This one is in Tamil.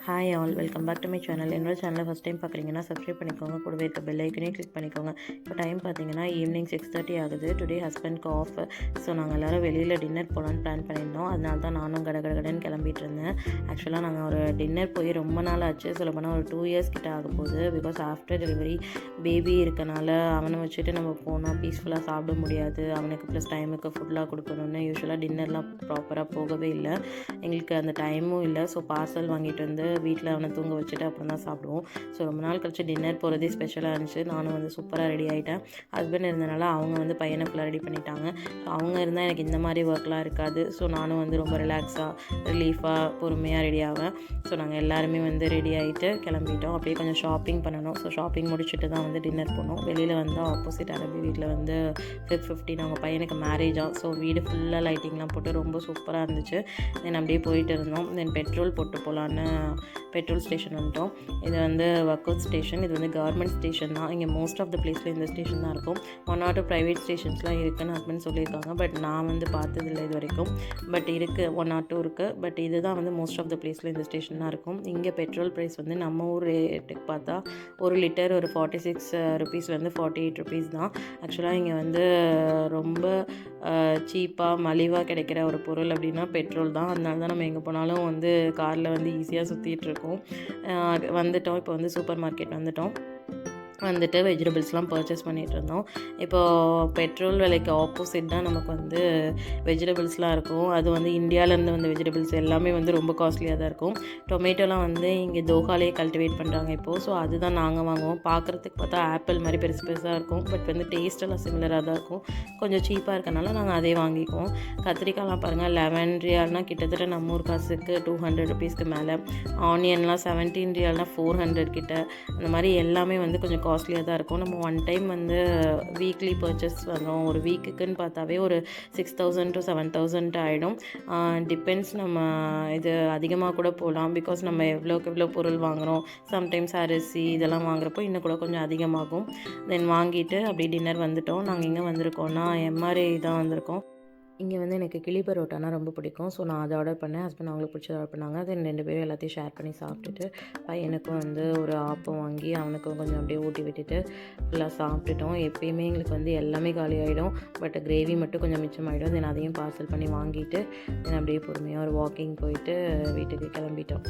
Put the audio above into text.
Hi all, welcome back to my channel. என்னோட சேனலை ஃபஸ்ட் டைம் பார்க்குறீங்கன்னா சப்ஸ்கிரைப் பண்ணிக்கோங்க. கூடவே இருக்க பெல் ஐக்கனையும் கிளிக் பண்ணிக்கோங்க. இப்போ டைம் பார்த்தீங்கன்னா ஈவினிங் 6:30 ஆகுது. Today ஹஸ்பண்ட்க்கு of. ஸோ நாங்கள் எல்லோரும் வெளியில் டின்னர் போகலான்னு பிளான் பண்ணியிருந்தோம். அதனால தான் நானும் கடகடன்னு கிளம்பிட்டு இருந்தேன். ஆக்சுவலாக நாங்கள் ஒரு டின்னர் போய் ரொம்ப நாள் ஆச்சு. சொல்லப்போனால் ஒரு 2 இயர்ஸ் கிட்ட ஆக போகுது. பிகாஸ் ஆஃப்டர் டெலிவரி பேபி இருக்கனால அவனை வச்சுட்டு நம்ம போனால் பீஸ்ஃபுல்லாக சாப்பிட முடியாது. அவனுக்கு ப்ளஸ் டைமுக்கு ஃபுட்லாம் கொடுக்கணுன்னு யூஸ்வலாக டின்னர்லாம் ப்ராப்பராக போகவே இல்லை. எங்களுக்கு அந்த டைமும் இல்லை. ஸோ பார்சல் வாங்கிட்டு வந்து வீட்டில் அவனை தூங்க வச்சுட்டு அப்புறம் தான் சாப்பிடுவோம். ஸோ ரொம்ப நாள் கழிச்சு டின்னர் போகிறதே ஸ்பெஷலாக இருந்துச்சு. நானும் வந்து சூப்பராக ரெடி ஆகிட்டேன். ஹஸ்பண்ட் இருந்தனால அவங்க வந்து பையனை ஃபுல்லாக ரெடி பண்ணிட்டாங்க. ஸோ அவங்க இருந்தால் எனக்கு இந்த மாதிரி ஒர்க்லாம் இருக்காது. ஸோ நானும் வந்து ரொம்ப ரிலாக்ஸாக ரிலீஃபாக பொறுமையாக ரெடி ஆவேன். ஸோ நாங்கள் எல்லாருமே வந்து ரெடி ஆகிட்டு கிளம்பிட்டோம். அப்படியே கொஞ்சம் ஷாப்பிங் பண்ணணும். ஸோ ஷாப்பிங் முடிச்சுட்டு தான் வந்து டின்னர் போனோம். வெளியில் வந்து ஆப்போசிட் அரபி வீட்டில் வந்து 5:15 அவங்க பையனுக்கு மேரேஜாக. ஸோ வீடு ஃபுல்லாக லைட்டிங்லாம் போட்டு ரொம்ப சூப்பராக இருந்துச்சு. தென் அப்படியே போயிட்டு இருந்தோம். தென் பெட்ரோல் போட்டு போகலான்னு பெட்ரோல் ஸ்டேஷன் வந்துட்டோம். இது வந்து வக்கூத் ஸ்டேஷன். இது வந்து கவர்மெண்ட் ஸ்டேஷன் தான். இங்கே மோஸ்ட் ஆஃப் த பிளேஸில் இந்த ஸ்டேஷன் தான் இருக்கும். 1 or 2 ப்ரைவேட் ஸ்டேஷன்ஸ்லாம் இருக்குதுன்னு ஹஸ்பண்ட் சொல்லியிருக்காங்க. பட் நான் வந்து பார்த்ததில்லை இது வரைக்கும். பட் இருக்குது, 1 or 2 இருக்குது. பட் இதுதான் வந்து மோஸ்ட் ஆஃப் த பிளேஸில் இந்த ஸ்டேஷன் தான் இருக்கும். இங்கே பெட்ரோல் ப்ரைஸ் வந்து நம்ம ஊர் ரேட்டுக்கு பார்த்தா 1 லிட்டர் ஒரு 46 rupeesலேருந்து 48 rupees தான். ஆக்சுவலாக இங்கே வந்து ரொம்ப சீப்பாக மலிவாக கிடைக்கிற ஒரு பொருள் அப்படின்னா பெட்ரோல் தான். அதனால தான் நம்ம எங்கே போனாலும் வந்து காரில் வந்து ஈஸியாக சுற்றிட்டுருக்கோம். வந்துட்டோம். இப்போ வந்து சூப்பர் மார்க்கெட் வந்துட்டு வெஜிடபிள்ஸ்லாம் பர்ச்சேஸ் பண்ணிகிட்டு இருந்தோம். இப்போது பெட்ரோல் விலைக்கு ஆப்போசிட் தான் நமக்கு வந்து வெஜிடபிள்ஸ்லாம் இருக்கும். அது வந்து இந்தியாவிலேருந்து வந்த வெஜிடபிள்ஸ் எல்லாமே வந்து ரொம்ப காஸ்ட்லியாக தான் இருக்கும். டொமேட்டோலாம் வந்து இங்கே தோஹாலே கல்டிவேட் பண்ணுறாங்க இப்போது. ஸோ அதுதான் நாங்கள் வாங்குவோம். பார்க்குறதுக்கு பார்த்தா ஆப்பிள் மாதிரி பெருசு பெருசாக இருக்கும். பட் வந்து டேஸ்ட்டெல்லாம் சிமிலராக தான் இருக்கும். கொஞ்சம் சீப்பாக இருக்கனால நாங்கள் அதே வாங்கிக்குவோம். கத்திரிக்காய்லாம் பாருங்கள், 11 ரியால்னால் கிட்டத்தட்ட நம்ம ஊர் காசுக்கு 200 rupeesக்கு மேலே. ஆனியன்லாம் 17 ரியால்னால் 400 கிட்ட. அந்த மாதிரி எல்லாமே வந்து கொஞ்சம் காஸ்ட்லியாக தான் இருக்கும். நம்ம ஒன் டைம் வந்து வீக்லி பர்ச்சேஸ் பண்ணுறோம். ஒரு வீக்குக்குன்னு பார்த்தாவே ஒரு 6,000 to 7,000 ஆகிடும். டிபெண்ட்ஸ், நம்ம இது அதிகமாக கூட போகலாம். பிகாஸ் நம்ம எவ்வளோக்கு எவ்வளோ பொருள் வாங்குகிறோம். சம்டைம்ஸ் அரிசி இதெல்லாம் வாங்குறப்போ இன்னும் கூட கொஞ்சம் அதிகமாகும். தென் வாங்கிட்டு அப்படியே டின்னர் வந்துட்டோம். நாங்கள் எங்கே வந்திருக்கோம்னா எம்ஆர்ஐ தான் வந்திருக்கோம். இங்கே வந்து எனக்கு கிளி பரோட்டானா ரொம்ப பிடிக்கும். ஸோ நான் அதை ஆர்டர் பண்ணேன். ஹஸ்பண்ட் அவங்களுக்கு பிடிச்சதை ஆர்டர் பண்ணாங்க. தென் 2 பேரும் எல்லாத்தையும் ஷேர் பண்ணி சாப்பிட்டுட்டு பையனுக்கும் வந்து ஒரு ஆப்பம் வாங்கி அவனுக்கும் கொஞ்சம் அப்படியே ஊட்டி விட்டுட்டு ஃபுல்லாக சாப்பிட்டுட்டோம். எப்பயுமே எங்களுக்கு வந்து எல்லாமே காலி ஆகிடும். பட் கிரேவி மட்டும் கொஞ்சம் மிச்சமாகிடும். தென் அதையும் பார்சல் பண்ணி வாங்கிட்டு தென் அப்படியே பொறுமையாக ஒரு வாக்கிங் போயிட்டு வீட்டுக்கு கிளம்பிட்டோம்.